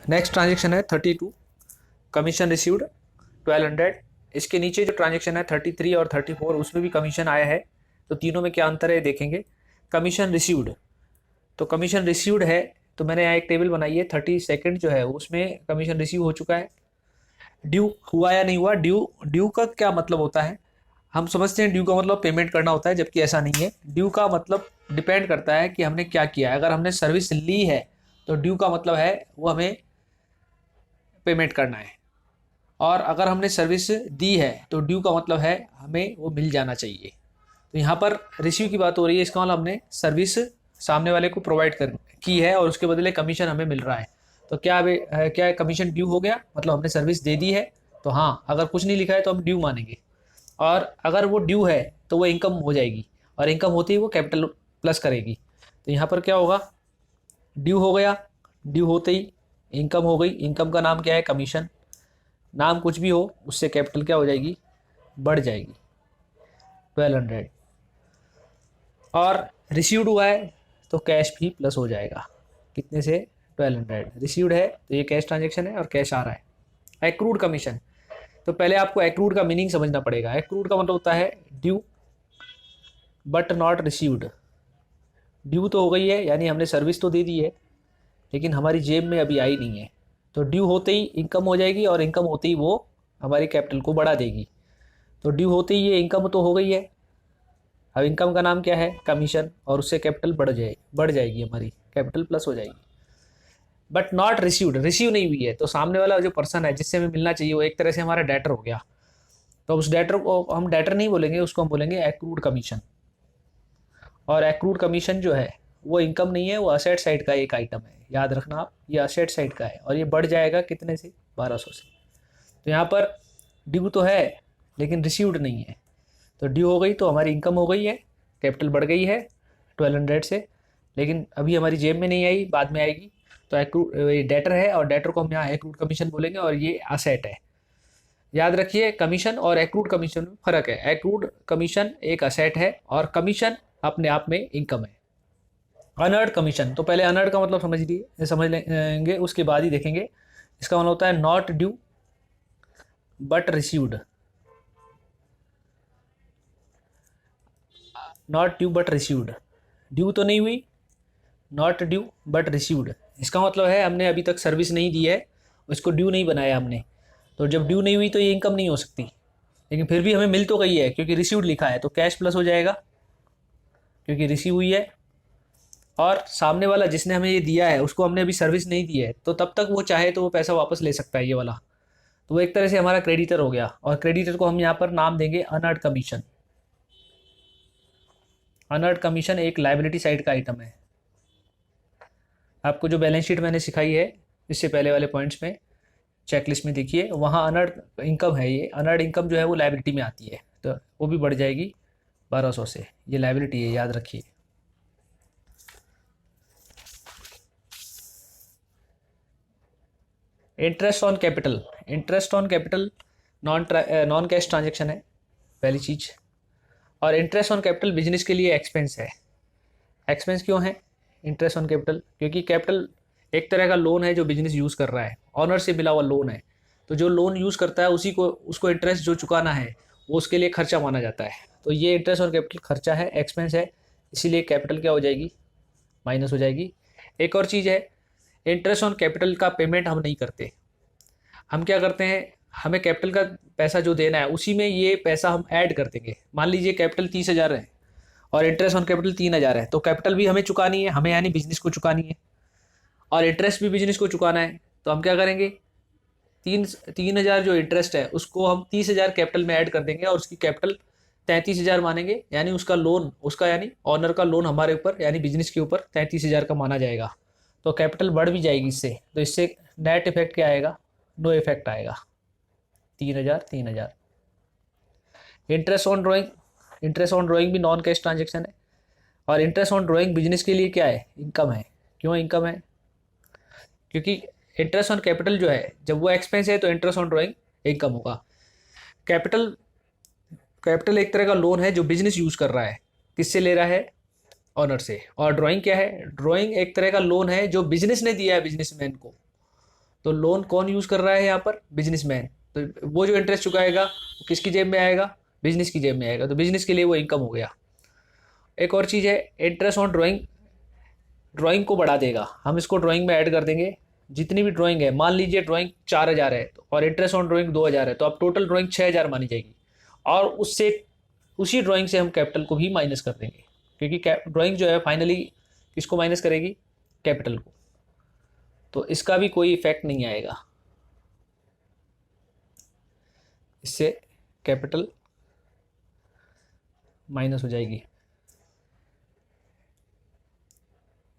Next transaction है 32, commission received 1200। इसके नीचे जो ट्रांजेक्शन है 33 और 34, उसमें भी कमीशन आया है। तो तीनों में क्या अंतर है देखेंगे। कमीशन रिसीव्ड, तो कमीशन रिसीव्ड है तो मैंने यहाँ एक टेबल बनाई है। 32 जो है उसमें कमीशन रिसीव हो चुका है। ड्यू हुआ या नहीं हुआ, ड्यू ड्यू का क्या मतलब होता है, हम समझते हैं ड्यू का मतलब पेमेंट करना होता है, जबकि ऐसा नहीं है। ड्यू का मतलब डिपेंड करता है कि हमने क्या किया है। अगर हमने सर्विस ली है तो ड्यू का मतलब है वो हमें पेमेंट करना है, और अगर हमने सर्विस दी है तो ड्यू का मतलब है हमें वो मिल जाना चाहिए। तो यहाँ पर रिसीव की बात हो रही है, इसका मतलब हमने सर्विस सामने वाले को प्रोवाइड कर की है और उसके बदले कमीशन हमें मिल रहा है। तो क्या कमीशन ड्यू हो गया, मतलब हमने सर्विस दे दी है। तो हाँ, अगर कुछ नहीं लिखा है तो हम ड्यू मानेंगे, और अगर वो ड्यू है तो वो इनकम हो जाएगी, और इनकम होते ही वो कैपिटल प्लस करेगी। तो यहाँ पर क्या होगा, ड्यू हो गया, ड्यू होते ही इनकम हो गई। इनकम का नाम क्या है, कमीशन। नाम कुछ भी हो उससे कैपिटल क्या हो जाएगी, बढ़ जाएगी 1200। और रिसीव्ड हुआ है तो कैश भी प्लस हो जाएगा, कितने से, 1200। रिसीव्ड है तो ये कैश ट्रांजेक्शन है और कैश आ रहा है। एक्रूड कमीशन, तो पहले आपको एक्रूड का मीनिंग समझना पड़ेगा। एक्रूड का मतलब होता है due but not received. Due तो हो गई है, यानी हमने सर्विस तो दे दी है, लेकिन हमारी जेब में अभी आई नहीं है। तो ड्यू होते ही इनकम हो जाएगी, और इनकम होते ही वो हमारी कैपिटल को बढ़ा देगी। तो ड्यू होते ही ये इनकम तो हो गई है। अब इनकम का नाम क्या है, कमीशन, और उससे कैपिटल बढ़ जाएगी, हमारी कैपिटल प्लस हो जाएगी। बट नॉट रिसीव्ड, रिसीव नहीं हुई है, तो सामने वाला जो पर्सन है जिससे हमें मिलना चाहिए वो एक तरह से हमारा डेटर हो गया। तो उस डेटर को हम डेटर नहीं बोलेंगे, उसको हम बोलेंगे एक्रूड कमीशन। और एक्रूड कमीशन जो है वो इनकम नहीं है, वो असेट साइड का एक आइटम है, याद रखना आप, ये असेट साइड का है, और ये बढ़ जाएगा कितने से, 1200 से। तो यहाँ पर ड्यू तो है लेकिन रिसीव्ड नहीं है। तो ड्यू हो गई तो हमारी इनकम हो गई है, कैपिटल बढ़ गई है 1200 से, लेकिन अभी हमारी जेब में नहीं आई, बाद में आएगी। तो एक्रूड डेटर है, और डेटर को हम यहाँ एक्रूड कमीशन बोलेंगे, और ये असेट है। याद रखिए, कमीशन और एक्रूड कमीशन में फ़र्क है। एक्रूड कमीशन एक असेट है, और कमीशन अपने आप में इनकम है। अनअर्ड कमीशन, तो पहले अनअर्ड का मतलब समझ लेंगे, उसके बाद ही देखेंगे। इसका मतलब होता है not due but received. Not due but received, due तो नहीं हुई, नॉट ड्यू बट रिसीव्ड, इसका मतलब है हमने अभी तक सर्विस नहीं दी है, उसको ड्यू नहीं बनाया हमने। तो जब ड्यू नहीं हुई तो ये इनकम नहीं हो सकती, लेकिन फिर भी हमें मिल तो गई है क्योंकि रिसीव्ड लिखा है, तो कैश प्लस हो जाएगा क्योंकि रिसीव हुई है। और सामने वाला जिसने हमें ये दिया है उसको हमने अभी सर्विस नहीं दी है, तो तब तक वो चाहे तो वो पैसा वापस ले सकता है, ये वाला। तो वो एक तरह से हमारा क्रेडिटर हो गया, और क्रेडिटर को हम यहाँ पर नाम देंगे अनअर्ड कमीशन। अनअर्ड कमीशन एक लाइबिलिटी साइड का आइटम है। आपको जो बैलेंस शीट मैंने सिखाई है इससे पहले वाले पॉइंट्स में, चेकलिस्ट में देखिए, वहाँ अनअर्ड इनकम है। ये अनअर्ड इनकम जो है वो लाइबिलिटी में आती है, तो वो भी बढ़ जाएगी 1200 से। ये लाइबिलिटी है, याद रखिए। Interest on capital, interest on capital non cash transaction है, पहली चीज़। और इंटरेस्ट ऑन कैपिटल बिजनेस के लिए एक्सपेंस है। एक्सपेंस क्यों है इंटरेस्ट ऑन कैपिटल, क्योंकि कैपिटल एक तरह का लोन है जो बिजनेस यूज़ कर रहा है, ऑनर से मिला हुआ लोन है। तो जो लोन यूज़ करता है उसी को, उसको इंटरेस्ट जो चुकाना है वो उसके लिए खर्चा माना जाता है। तो ये इंटरेस्ट ऑन कैपिटल खर्चा है, एक्सपेंस है, इसीलिए कैपिटल क्या हो जाएगी, माइनस हो जाएगी। एक और चीज़ है, इंटरेस्ट ऑन कैपिटल का पेमेंट हम नहीं करते। हम क्या करते हैं, हमें कैपिटल का पैसा जो देना है उसी में ये पैसा हम ऐड कर देंगे। मान लीजिए कैपिटल 30,000 है और इंटरेस्ट ऑन कैपिटल 3,000 है, तो कैपिटल भी हमें चुकानी है, हमें यानी बिजनेस को चुकानी है, और इंटरेस्ट भी बिजनेस को चुकाना है। तो हम क्या करेंगे, 3,000 जो इंटरेस्ट है उसको हम 30,000 कैपिटल में ऐड कर देंगे, और उसकी कैपिटल 33,000 मानेंगे, यानी उसका लोन, उसका यानी ऑनर का लोन हमारे ऊपर यानी बिजनेस के ऊपर 33,000 का माना जाएगा। तो कैपिटल बढ़ भी जाएगी इससे, तो इससे नेट इफेक्ट क्या आएगा, नो इफेक्ट आएगा, 3,000 3,000। Interest on drawing, interest on drawing भी नॉन कैश ट्रांजेक्शन है, और इंटरेस्ट ऑन ड्रॉइंग बिजनेस के लिए क्या है, इनकम है। क्यों इनकम है, क्योंकि इंटरेस्ट ऑन कैपिटल जो है जब वो एक्सपेंस है तो इंटरेस्ट ऑन ड्रॉइंग इनकम होगा। कैपिटल, कैपिटल एक तरह का लोन है जो बिजनेस यूज कर रहा है, किससे ले रहा है, ऑनर से। और ड्राइंग क्या है, ड्राइंग एक तरह का लोन है जो बिजनेस ने दिया है बिजनेसमैन को, तो लोन कौन यूज़ कर रहा है यहाँ पर? बिजनेसमैन। तो वो जो इंटरेस्ट चुकाएगा वो किसकी जेब में आएगा? बिजनेस की जेब में आएगा। तो बिजनेस के लिए वो इनकम हो गया। एक और चीज़ है इंटरेस्ट ऑन ड्राइंग। ड्राइंग को बढ़ा देगा, हम इसको ड्राइंग में ऐड कर देंगे। जितनी भी ड्राइंग है, मान लीजिए ड्राइंग 4,000 है और इंटरेस्ट ऑन ड्राइंग 2,000 है, तो अब टोटल ड्राइंग 6,000 मानी जाएगी। और उससे उसी ड्राइंग से हम कैपिटल को भी माइनस कर देंगे, क्योंकि ड्राइंग जो है फाइनली किसको माइनस करेगी? कैपिटल को। तो इसका भी कोई इफेक्ट नहीं आएगा, इससे कैपिटल माइनस हो जाएगी।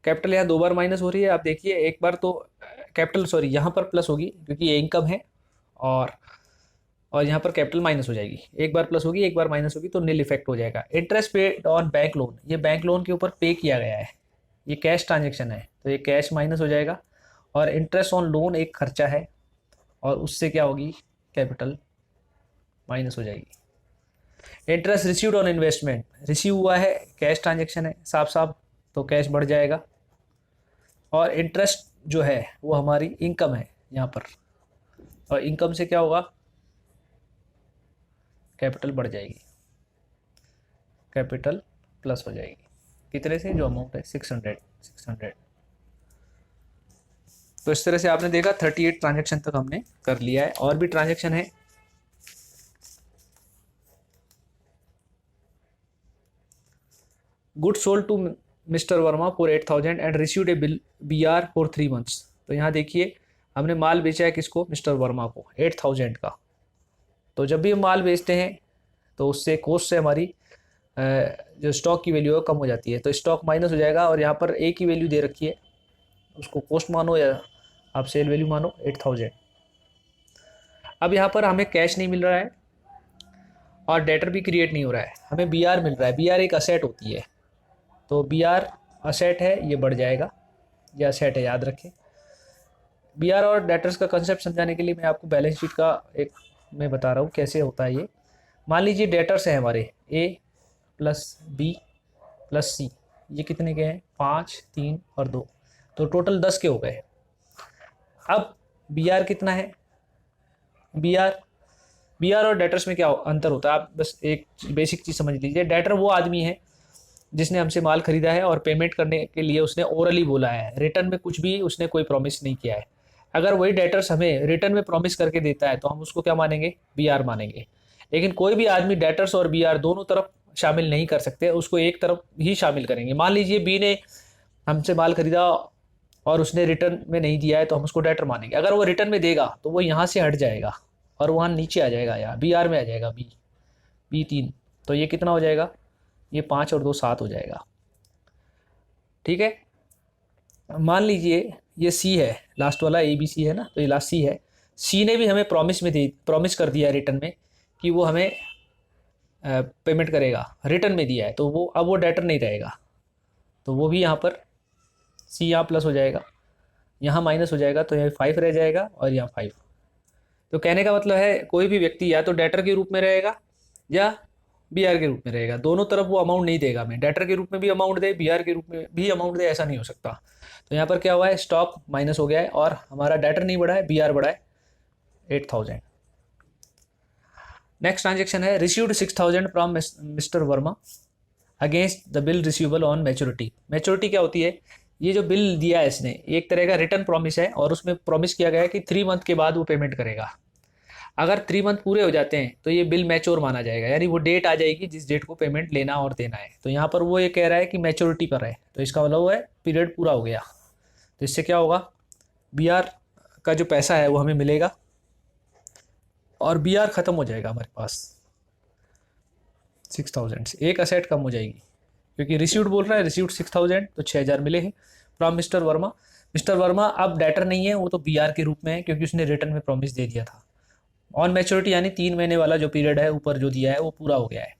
कैपिटल यहाँ 2 बार माइनस हो रही है, आप देखिए। एक बार तो कैपिटल, सॉरी, यहाँ पर प्लस होगी क्योंकि ये इनकम है, और यहाँ पर कैपिटल माइनस हो जाएगी। एक बार प्लस होगी, एक बार माइनस होगी, तो नील इफेक्ट हो जाएगा। Interest paid on bank loan, ये बैंक लोन के ऊपर पे किया गया है, ये कैश ट्रांजेक्शन है, तो ये कैश माइनस हो जाएगा। और इंटरेस्ट ऑन लोन एक खर्चा है, और उससे क्या होगी? कैपिटल माइनस हो जाएगी। Interest received on investment, receive हुआ है, कैश ट्रांजेक्शन है साफ साफ, तो कैश बढ़ जाएगा। और इंटरेस्ट जो है वो हमारी इनकम है यहाँ पर, और इनकम से क्या होगा? कैपिटल बढ़ जाएगी, कैपिटल प्लस हो जाएगी। कितने से? जो अमाउंट है 600। तो इस तरह से आपने देखा 38 ट्रांजेक्शन तक हमने कर लिया है। और भी ट्रांजेक्शन है। Good sold to mister Verma for 8,000 and received a bill BR for 3 months। तो यहाँ देखिए हमने माल बेचा है किसको? मिस्टर वर्मा को 8,000 का। तो जब भी हम माल बेचते हैं तो उससे कॉस्ट से हमारी जो स्टॉक की वैल्यू है कम हो जाती है, तो स्टॉक माइनस हो जाएगा। और यहाँ पर एक ही वैल्यू दे रखी है, उसको कॉस्ट मानो या आप सेल वैल्यू मानो, 8,000। अब यहाँ पर हमें कैश नहीं मिल रहा है और डेटर भी क्रिएट नहीं हो रहा है, हमें BR मिल रहा है। BR एक असेट होती है, तो BR असेट है, ये बढ़ जाएगा, ये असेट है, याद रखें। BR और डेटर्स का कंसेप्ट समझाने के लिए मैं आपको बैलेंस शीट का एक मैं बता रहा हूँ कैसे होता है ये। मान लीजिए डेटर्स हैं हमारे A + B + C, ये कितने के हैं? 5, 3 और 2, तो टोटल 10 के हो गए। अब BR कितना है? BR और डेटर्स में क्या अंतर होता है? आप बस एक बेसिक चीज़ समझ लीजिए। डेटर वो आदमी है जिसने हमसे माल खरीदा है और पेमेंट करने के लिए उसने ओरली बोला है, रिटर्न में कुछ भी उसने कोई प्रॉमिस नहीं किया है। अगर वही डेटर्स हमें रिटर्न में प्रॉमिस करके देता है तो हम उसको क्या मानेंगे? BR मानेंगे। लेकिन कोई भी आदमी डेटर्स और BR दोनों तरफ शामिल नहीं कर सकते, उसको एक तरफ ही शामिल करेंगे। मान लीजिए B ने हमसे माल खरीदा और उसने रिटर्न में नहीं दिया है, तो हम उसको डेटर मानेंगे। अगर वो रिटर्न में देगा तो वो यहाँ से हट जाएगा और वहाँ नीचे आ जाएगा, यहाँ BR में आ जाएगा, B 3। तो ये कितना हो जाएगा? ये 5 और 2 7 हो जाएगा। ठीक है। मान लीजिए ये C है, लास्ट वाला ABC है ना, तो ये लास्ट C है। C ने भी हमें प्रॉमिस कर दिया है रिटर्न में कि वो हमें पेमेंट करेगा, रिटर्न में दिया है, तो वो अब वो डेटर नहीं रहेगा, तो वो भी यहाँ पर C यहाँ प्लस हो जाएगा, यहाँ माइनस हो जाएगा, तो यहाँ 5 रह जाएगा और यहाँ 5। तो कहने का मतलब है कोई भी व्यक्ति या तो डेटर के रूप में रहेगा या BR के रूप में रहेगा, दोनों तरफ वो अमाउंट नहीं देगा। मैं डेटर के रूप में भी अमाउंट दे, BR के रूप में भी अमाउंट दे, ऐसा नहीं हो सकता। तो यहाँ पर क्या हुआ है? स्टॉक माइनस हो गया है और हमारा डेटर नहीं बढ़ा है, BR बढ़ा है 8,000। नेक्स्ट ट्रांजेक्शन है received 6,000 from mister Verma against the bill receivable on maturity. Maturity क्या होती है? ये जो बिल दिया है इसने एक तरह का रिटर्न प्रॉमिस है, और उसमें प्रॉमिस किया गया है कि 3 मंथ के बाद वो पेमेंट करेगा। अगर 3 मंथ पूरे हो जाते हैं तो ये बिल मैच्योर माना जाएगा, यानी वो डेट आ जाएगी जिस डेट को पेमेंट लेना और देना है। तो यहाँ पर वो ये कह रहा है कि मैच्योरिटी पर है, तो इसका मतलब वो है पीरियड पूरा हो गया। तो इससे क्या होगा? BR का जो पैसा है वो हमें मिलेगा और BR ख़त्म हो जाएगा हमारे पास। 6,000 से एक असेट कम हो जाएगी, क्योंकि रिसीव्ड बोल रहा है, रिसीव्ड 6,000, तो 6,000 मिले हैं from mister Verma. Mister Verma अब डेटर नहीं है, वो तो BR के रूप में है, क्योंकि उसने रिटर्न में प्रॉमिस दे दिया था। ऑन मैच्योरिटी यानी 3 महीने वाला जो पीरियड है ऊपर जो दिया है वो पूरा हो गया है,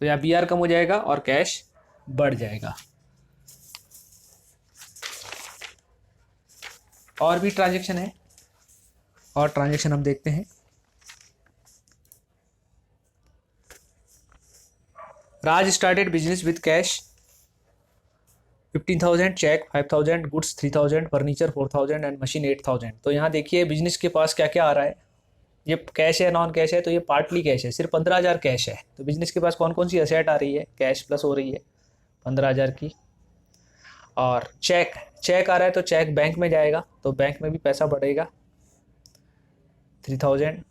तो यहाँ BR कम हो जाएगा और कैश बढ़ जाएगा। और भी ट्रांजेक्शन है, और ट्रांजेक्शन हम देखते हैं। Raj started business with cash 15,000 cheque, 5,000 goods, 3,000 furniture, 4,000 and machine 8,000। तो यहाँ देखिए बिजनेस के पास क्या क्या आ रहा है। ये कैश है, नॉन कैश है, तो ये पार्टली कैश है, सिर्फ 15,000 कैश है। तो बिजनेस के पास कौन कौन सी असेट आ रही है, कैश प्लस हो रही है 15,000 की। और चेक, चेक आ रहा है तो चेक बैंक में जाएगा, तो बैंक में भी पैसा बढ़ेगा 3,000।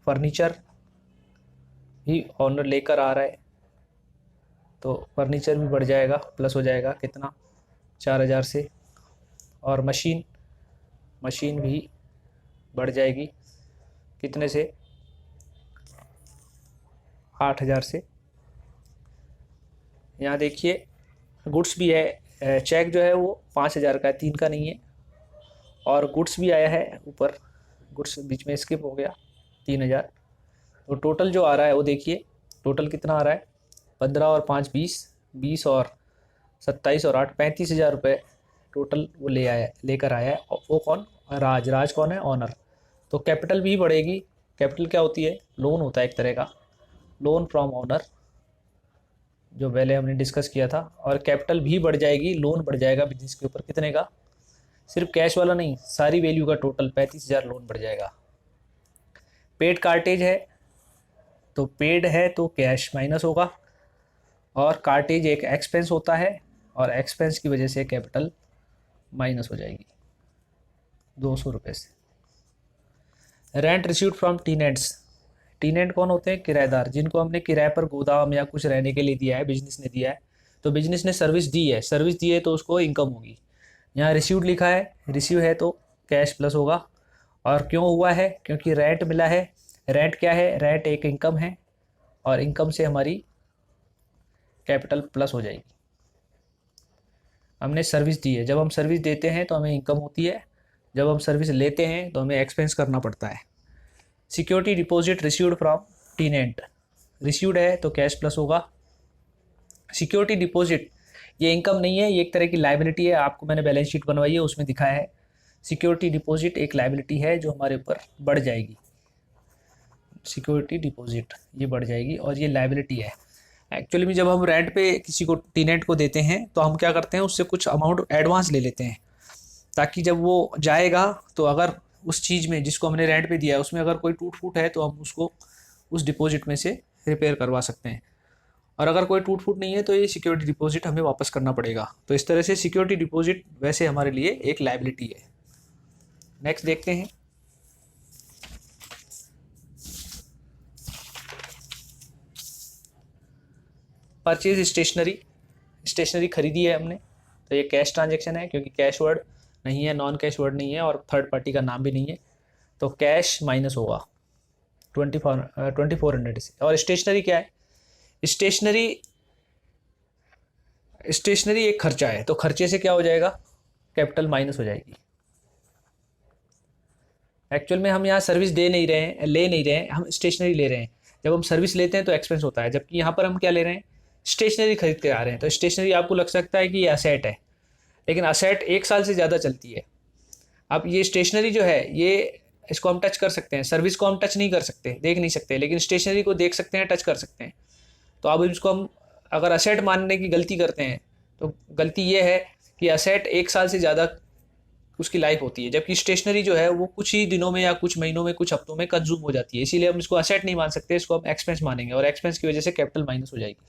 फर्नीचर भी ऑनर लेकर आ रहा है, तो फर्नीचर भी बढ़ जाएगा, प्लस हो जाएगा कितना 4,000 से। और मशीन, मशीन भी बढ़ जाएगी कितने से 8,000 से। यहाँ देखिए गुड्स भी है, चेक जो है वो 5,000 का है, 3 का नहीं है। और गुड्स भी आया है ऊपर, गुड्स बीच में स्किप हो गया 3,000। तो टोटल जो आ रहा है वो देखिए, टोटल कितना आ रहा है 15 और 5 20, 20 और 27 और 8 35,000 रुपये टोटल वो लेकर आया है। और वो कौन, राज कौन है, ऑनर। तो कैपिटल भी बढ़ेगी। कैपिटल क्या होती है, लोन होता है एक तरह का, लोन फ्रॉम ऑनर, जो पहले हमने डिस्कस किया था। और कैपिटल भी बढ़ जाएगी, लोन बढ़ जाएगा बिजनेस के ऊपर कितने का, सिर्फ कैश वाला नहीं, सारी वैल्यू का टोटल 35,000 लोन बढ़ जाएगा। पेड कार्टेज है, तो पेड है तो कैश माइनस होगा, और कार्टेज एक एक्सपेंस होता है, और एक्सपेंस की वजह से कैपिटल माइनस हो जाएगी 200 रुपये से। रेंट रिसीव्ड फ्रॉम टीनेंट्स, टीनेंट कौन होते हैं, किराएदार, जिनको हमने किराए पर गोदाम या कुछ रहने के लिए दिया है, बिजनेस ने दिया है। तो बिजनेस ने सर्विस दी है, सर्विस दी है तो उसको इनकम होगी। यहाँ रिसीव्ड लिखा है, रिसीव है तो कैश प्लस होगा। और क्यों हुआ है, क्योंकि रेंट मिला है। रेंट क्या है, रेंट एक इनकम है, और इनकम से हमारी कैपिटल प्लस हो जाएगी। हमने सर्विस दी है, जब हम सर्विस देते हैं तो हमें इनकम होती है, जब हम सर्विस लेते हैं तो हमें एक्सपेंस करना पड़ता है। Security deposit received from टीनेंट, received है तो कैश प्लस होगा। सिक्योरिटी डिपॉजिट ये इनकम नहीं है, ये एक तरह की लायबिलिटी है। आपको मैंने बैलेंस शीट बनवाई है, उसमें दिखाया है सिक्योरिटी डिपॉजिट एक लायबिलिटी है जो हमारे ऊपर बढ़ जाएगी। सिक्योरिटी डिपॉजिट ये बढ़ जाएगी और ये लायबिलिटी है। एक्चुअली में जब हम रेंट पे किसी को, टीनेंट को देते हैं, तो हम क्या करते हैं, उससे कुछ अमाउंट एडवांस ले लेते हैं, ताकि जब वो जाएगा तो अगर उस चीज़ में जिसको हमने रेंट पे दिया है उसमें अगर कोई टूट फूट है तो हम उसको उस डिपॉजिट में से रिपेयर करवा सकते हैं। और अगर कोई टूट फूट नहीं है तो ये सिक्योरिटी डिपॉजिट हमें वापस करना पड़ेगा। तो इस तरह से सिक्योरिटी डिपॉजिट वैसे हमारे लिए एक लायबिलिटी है। नेक्स्ट देखते हैं, परचेज स्टेशनरी, स्टेशनरी खरीदी है हमने, तो ये कैश ट्रांजेक्शन है क्योंकि कैश वर्ड नहीं है, नॉन कैश वर्ड नहीं है, और थर्ड पार्टी का नाम भी नहीं है, तो कैश माइनस होगा 2400 से। और स्टेशनरी क्या है, स्टेशनरी, स्टेशनरी एक खर्चा है, तो खर्चे से क्या हो जाएगा, कैपिटल माइनस हो जाएगी। एक्चुअल में हम यहाँ सर्विस दे नहीं रहे हैं, ले नहीं रहे हैं, हम स्टेशनरी ले रहे हैं। जब हम सर्विस लेते हैं तो एक्सपेंस होता है, जबकि यहाँ पर हम क्या ले रहे हैं, स्टेशनरी खरीद के आ रहे हैं। तो स्टेशनरी आपको लग सकता है कि ये असेट है, लेकिन असेट 1 साल से ज़्यादा चलती है। अब ये स्टेशनरी जो है, ये इसको हम टच कर सकते हैं, सर्विस को हम टच नहीं कर सकते, देख नहीं सकते, लेकिन स्टेशनरी को देख सकते हैं, टच कर सकते हैं। तो अब इसको हम अगर असेट मानने की गलती करते हैं तो गलती ये है कि असेट 1 साल से ज़्यादा उसकी लाइफ होती है, जबकि स्टेशनरी जो है वो कुछ ही दिनों में या कुछ महीनों में, कुछ हफ्तों में कंज्यूम हो जाती है। इसीलिए हम इसको असेट नहीं मान सकते, इसको हम एक्सपेंस मानेंगे, और एक्सपेंस की वजह से कैपिटल माइनस हो जाएगी।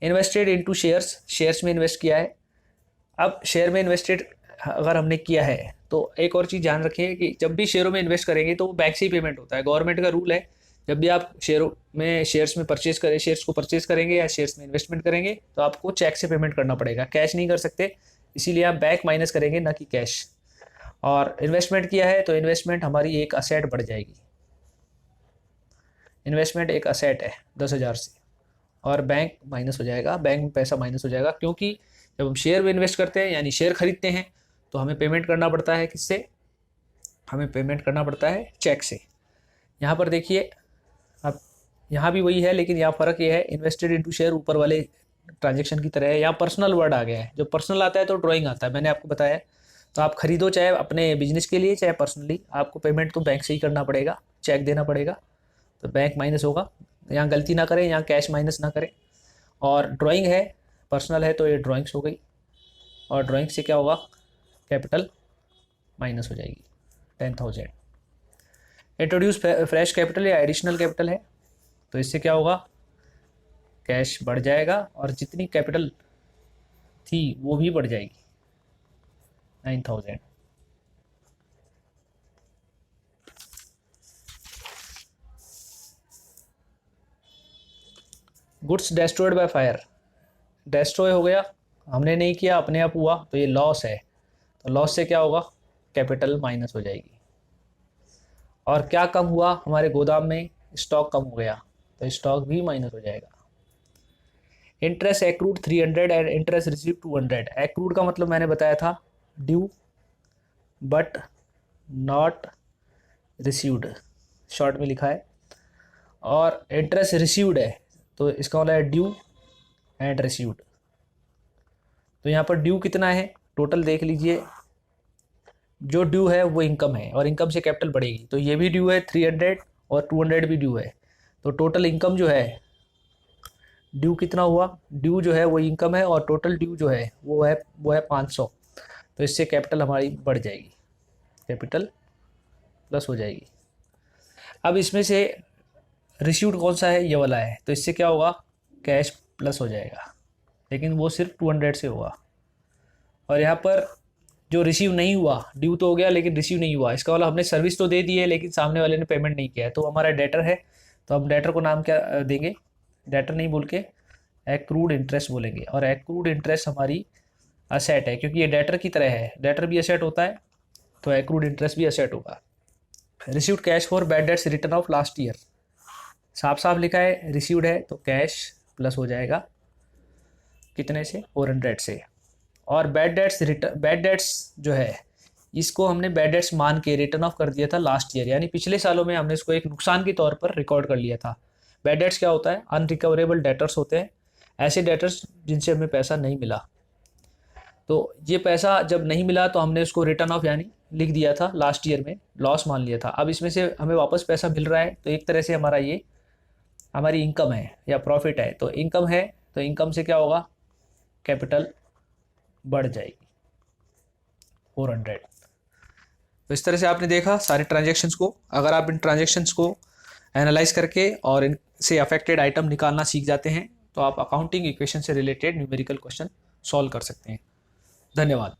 इन्वेस्टेड इनटू शेयर्स, शेयर्स में इन्वेस्ट किया है। अब शेयर में इन्वेस्टेड अगर हमने किया है तो एक और चीज़ ध्यान रखिए कि जब भी शेयरों में इन्वेस्ट करेंगे तो वो बैंक से ही पेमेंट होता है। गवर्नमेंट का रूल है, जब भी आप शेयर्स में परचेज करें, शेयर्स को परचेज करेंगे या शेयर्स में इन्वेस्टमेंट करेंगे तो आपको चेक से पेमेंट करना पड़ेगा, कैश नहीं कर सकते, इसीलिए आप बैंक माइनस करेंगे ना कि कैश। और इन्वेस्टमेंट किया है तो इन्वेस्टमेंट हमारी एक असेट बढ़ जाएगी। इन्वेस्टमेंट एक असेट है 10,000 से, और बैंक माइनस हो जाएगा, बैंक में पैसा माइनस हो जाएगा, क्योंकि जब हम शेयर में इन्वेस्ट करते हैं यानी शेयर खरीदते हैं तो हमें पेमेंट करना पड़ता है किससे, हमें पेमेंट करना पड़ता है चेक से। यहाँ पर देखिए, अब यहाँ भी वही है, लेकिन यहाँ फ़र्क ये है, इन्वेस्टेड इनटू शेयर ऊपर वाले ट्रांजेक्शन की तरह है, यहाँ पर्सनल वर्ड आ गया है। जो पर्सनल आता है तो ड्राइंग आता है, मैंने आपको बताया। तो आप खरीदो चाहे अपने बिजनेस के लिए चाहे पर्सनली, आपको पेमेंट तो बैंक से ही करना पड़ेगा, चेक देना पड़ेगा, तो बैंक माइनस होगा। यहाँ गलती ना करें, यहाँ कैश माइनस ना करें। और ड्राइंग है, पर्सनल है तो ये ड्राइंग्स हो गई, और ड्राइंग से क्या होगा, कैपिटल माइनस हो जाएगी 10,000। इंट्रोड्यूस फ्रेश कैपिटल या एडिशनल कैपिटल है, तो इससे क्या होगा, कैश बढ़ जाएगा और जितनी कैपिटल थी वो भी बढ़ जाएगी 9,000। Goods destroyed by fire, destroy हो गया, हमने नहीं किया, अपने आप हुआ, तो ये लॉस है, तो लॉस से क्या होगा, कैपिटल माइनस हो जाएगी। और क्या कम हुआ, हमारे गोदाम में स्टॉक कम हो गया, तो स्टॉक भी माइनस हो जाएगा। Interest accrued 300 and interest receive 200। Accrued का मतलब मैंने बताया था due but not received, short में लिखा है, और इंटरेस्ट रिसीव्ड है तो इसका मतलब है ड्यू एंड रिसीव्ड। तो यहाँ पर ड्यू कितना है, टोटल देख लीजिए, जो ड्यू है वो इनकम है और इनकम से कैपिटल बढ़ेगी, तो ये भी ड्यू है 300 और 200 भी ड्यू है, तो टोटल इनकम जो है, ड्यू कितना हुआ, ड्यू जो है वो इनकम है और टोटल ड्यू जो है वो है 500, तो इससे कैपिटल हमारी बढ़ जाएगी, कैपिटल प्लस हो जाएगी। अब इसमें से रिसीव्ड कौन सा है, ये वाला है, तो इससे क्या होगा, कैश प्लस हो जाएगा, लेकिन वो सिर्फ 200 से होगा। और यहाँ पर जो रिसीव नहीं हुआ, ड्यू तो हो गया लेकिन रिसीव नहीं हुआ, इसका वाला हमने सर्विस तो दे दी है लेकिन सामने वाले ने पेमेंट नहीं किया है, तो हमारा डेटर है, तो हम डेटर को नाम क्या देंगे, डेटर नहीं बोल के एक्रूड इंटरेस्ट बोलेंगे, और एक्रूड इंटरेस्ट हमारी असेट है क्योंकि ये डेटर की तरह है, डेटर भी असेट होता है तो एक्रूड इंटरेस्ट भी असेट होगा। Received cash for bad debts return of last year, साफ साफ लिखा है रिसीव्ड है तो कैश प्लस हो जाएगा, कितने से, 400 से। और बैड डेट्स जो है इसको हमने बैड डेट्स मान के रिटर्न ऑफ कर दिया था लास्ट ईयर, यानी पिछले सालों में हमने इसको एक नुकसान के तौर पर रिकॉर्ड कर लिया था। बैड डेट्स क्या होता है, अनरिकवरेबल डेटर्स होते हैं, ऐसे डेटर्स जिनसे हमें पैसा नहीं मिला, तो ये पैसा जब नहीं मिला तो हमने उसको रिटर्न ऑफ यानी लिख दिया था लास्ट ईयर में, लॉस मान लिया था। अब इसमें से हमें वापस पैसा मिल रहा है तो एक तरह से हमारा ये हमारी इनकम है या प्रॉफिट है, तो इनकम है तो इनकम से क्या होगा, कैपिटल बढ़ जाएगी 400। तो इस तरह से आपने देखा सारे ट्रांजैक्शंस को। अगर आप इन ट्रांजैक्शंस को एनालाइज करके और इनसे अफेक्टेड आइटम निकालना सीख जाते हैं तो आप अकाउंटिंग इक्वेशन से रिलेटेड न्यूमेरिकल क्वेश्चन सॉल्व कर सकते हैं। धन्यवाद।